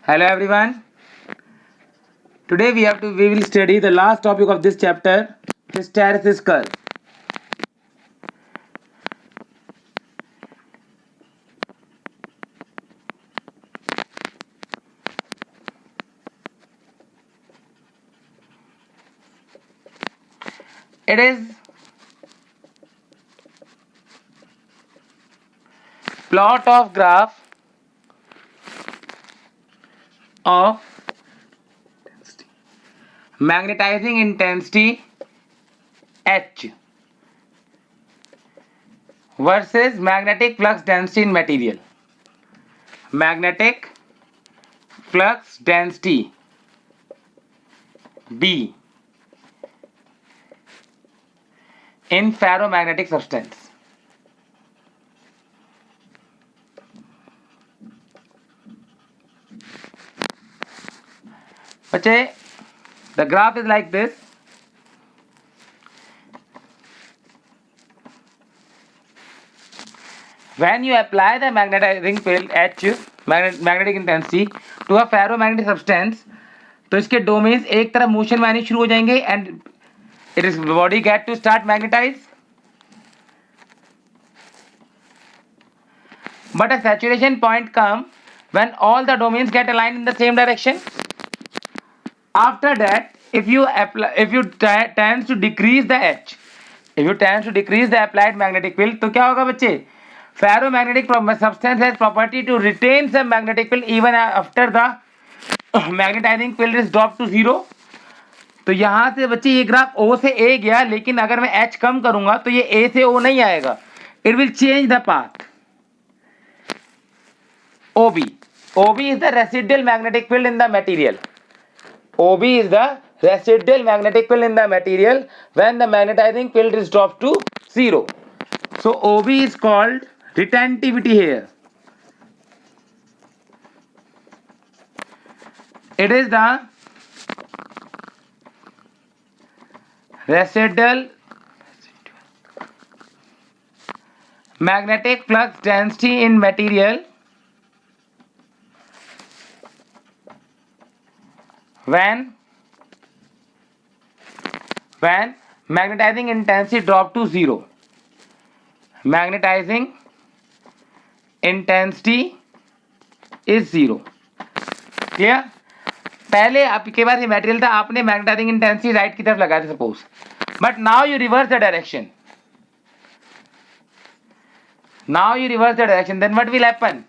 Hello everyone. Today we will study the last topic of this chapter, hysteresis curve. It is plot of graph of magnetizing intensity H versus magnetic flux density in material. Magnetic flux density B in ferromagnetic substance. Okay, the graph is like this. When you apply the magnetizing field H, magnetic intensity, to a ferromagnetic substance, तो इसके domains एक तरफ motion में आने शुरू हो जाएंगे and it is body get to start magnetize. But a saturation point comes when all the domains get aligned in the same direction. After that, if you tends to decrease the H, if you tends to decrease the applied magnetic field, तो क्या होगा बच्चे? Ferromagnetic substance has property to retain some magnetic field even after the magnetizing field is dropped to zero. तो यहां से बच्चे ये graph O से A गया, लेकिन अगर मैं H कम करूंगा तो ये A से O नहीं आएगा. It will change the path. OB. OB is the residual magnetic field in the material. OB is the residual magnetic field in the material when the magnetizing field is dropped to zero. So OB is called retentivity here. It is the residual magnetic flux density in material when magnetizing intensity drop to zero. Magnetizing intensity is zero. Clear? पहले आपके पास ये material था, आपने magnetising intensity right की तरफ लगा दी suppose, but now you reverse the direction. Then what will happen?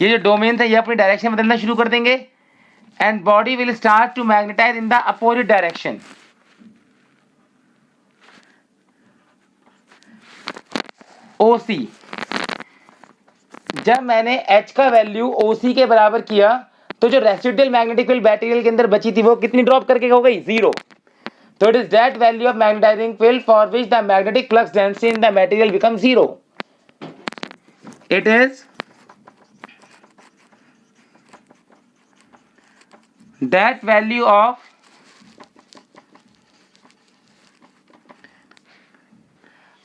ये जो डोमेन है ये अपनी डायरेक्शन बदलना शुरू कर देंगे and body will start to magnetize in the opposite direction. OC. जब मैंने H का वैल्यू OC के बराबर किया तो जो रेसिडुअल मैग्नेटिक फील्ड मटेरियल के अंदर बची थी वो कितनी ड्रॉप करके हो गई? जीरो. तो it is that value of magnetizing field for which the magnetic flux density in the material become zero. It is that value of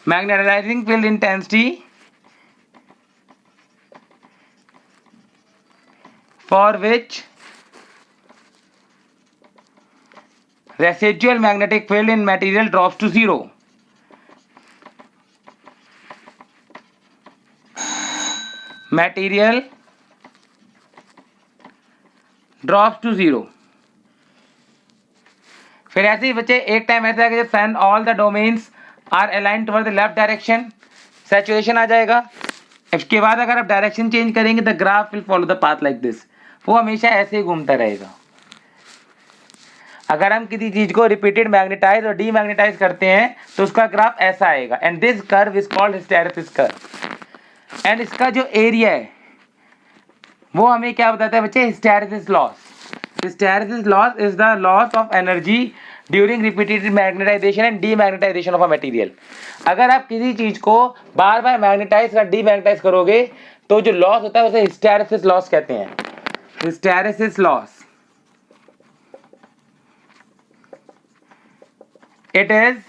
magnetizing field intensity for which residual magnetic field in material drops to zero. Material drops to zero. फिर ऐसे ही बच्चे एक time ऐसा है कि जब all the domains are align toward the left direction, saturation आ जाएगा. इसके बाद अगर आप डायरेक्शन चेंज करेंगे the graph will follow the path like this. वो हमेशा ऐसे ही घूमता रहेगा. अगर हम किसी चीज को रिपीटेड मैग्नेटाइज और डीमैग्नेटाइज करते हैं तो उसका ग्राफ ऐसा आएगा. And this curve is called hysteresis curve. And इसका जो एरिया है वो हमें क्या बताता है बच्चे? Hysteresis loss. Hysteresis loss is the loss of energy during repeated magnetization and demagnetization of a material. अगर आप किसी चीज को बार बार मैग्नेटाइज या डीमैग्नेटाइज करोगे तो जो लॉस होता है उसे हिस्टेरेसिस लॉस कहते हैं. Hysteresis loss. It is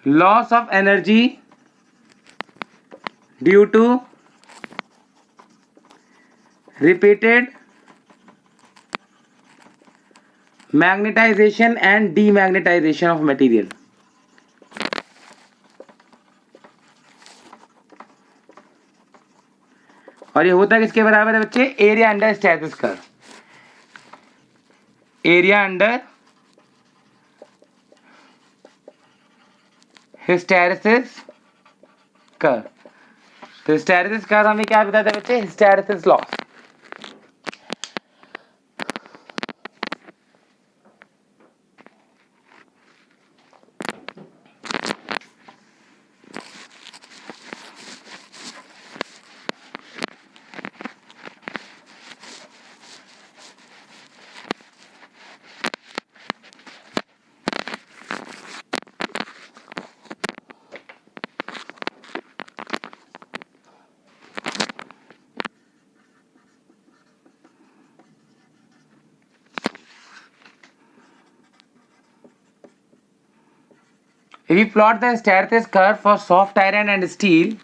loss of energy due to repeated magnetization and demagnetization of material. और ये होता किसके बराबर है बच्चे? Area under hysteresis curve. Area under hysteresis curve. तो हिस्टैरिसीस कर्व हमें क्या बताता है बच्चे? Hysteresis law. If you plot the hysteresis curve for soft iron and steel,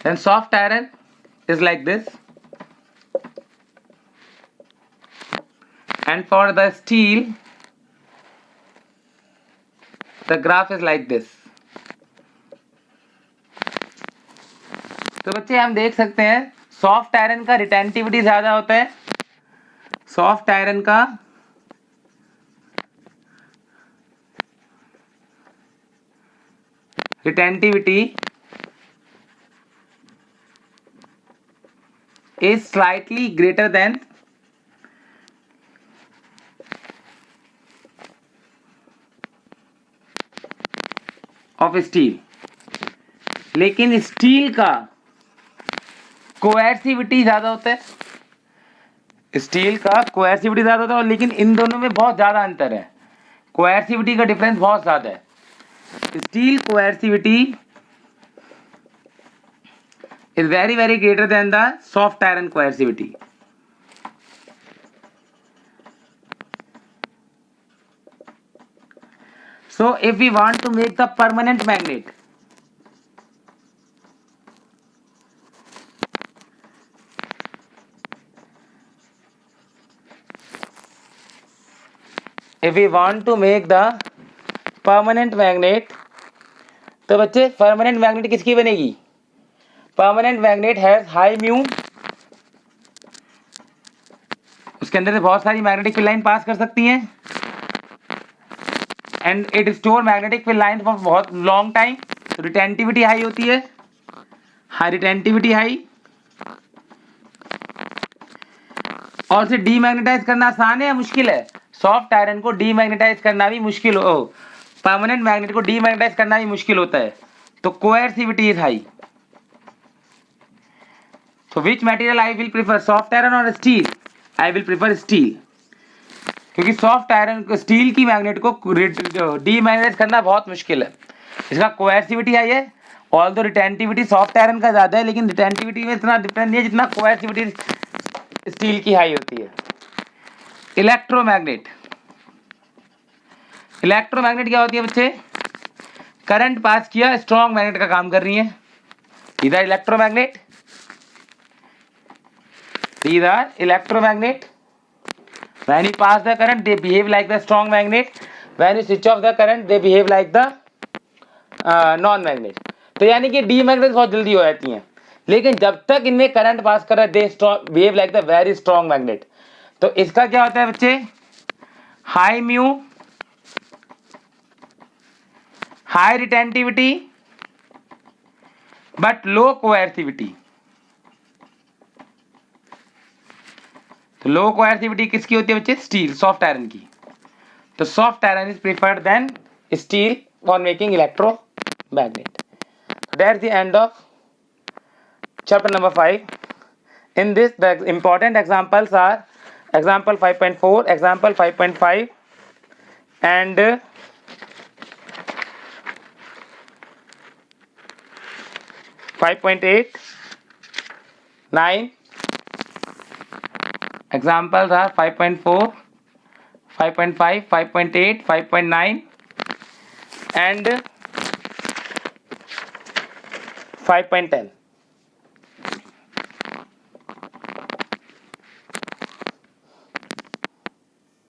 then soft iron is like this, and for the steel the graph is like this. तो बच्चे हम देख सकते हैं सॉफ्ट आयरन का रिटेंटिविटी ज्यादा होता है। सॉफ्ट आयरन का retentivity is slightly greater than of steel, लेकिन स्टील का कोएर्सिविटी ज्यादा होता है। स्टील का कोएर्सिविटी ज्यादा होता है, लेकिन इन दोनों में बहुत ज्यादा अंतर है। कोएर्सिविटी का डिफरेंस बहुत ज्यादा है। Steel coercivity is very greater than the soft iron coercivity. So if we want to make the permanent magnet, तो बच्चे परमानेंट मैग्नेट किसकी बनेगी? Permanent magnet has high mu, उसके अंदर से बहुत सारी मैग्नेटिक फील्ड लाइन पास कर सकती हैं, and it store magnetic field line for बहुत लॉन्ग टाइम। तो रिटेंटिविटी हाई होती है, हाई रिटेंटिविटी हाई, और उसे डीमैग्नेटाइज करना आसान है या मुश्किल है? सॉफ्ट आयरन को डीमैग्नेटाइज करना भी मुश्किल हो, परमानेंट मैग्नेट को डीमैग्नेटाइज करना भी मुश्किल होता है। तो coercivity is high. So which material I will prefer, soft iron or steel? I will prefer steel, क्योंकि सॉफ्ट आयरन स्टील की मैग्नेट को डीमैग्नेटाइज करना बहुत मुश्किल है। इसका कोएर्सिविटी हाई है, ऑल्दो रिटेंटिविटी सॉफ्ट आयरन का ज्यादा है, लेकिन रिटेंटिविटी में इतना डिफरेंस नहीं है जितना कोएर्सिविटी स्टील की हाई होती है। इलेक्ट्रोमैग्नेट, इलेक्ट्रोमैग्नेट क्या होती है बच्चे? करंट पास किया, स्ट्रॉन्ग मैग्नेट का काम कर रही है। इधर electromagnet, these are electromagnet. When you pass the current they behave like the strong magnet, when you switch off the current they behave like the non magnet. तो यानी कि डीमैग्नेट बहुत जल्दी हो जाती हैं, लेकिन जब तक इनमें करंट पास कर रहा है they behave like the very strong magnet. तो इसका क्या होता है बच्चे? High mu, high retentivity but low coercivity. तो लो कोएर्सिविटी किसकी होती है बच्चे? स्टील, सॉफ्ट आयरन की। तो soft iron is preferred then steel for making electromagnet. That's the end of chapter number 5. In this the important examples are example 5.4, example 5.5 and 5.8, 9. Examples are 5.4, 5.5, 5.8, 5.9 and 5.10.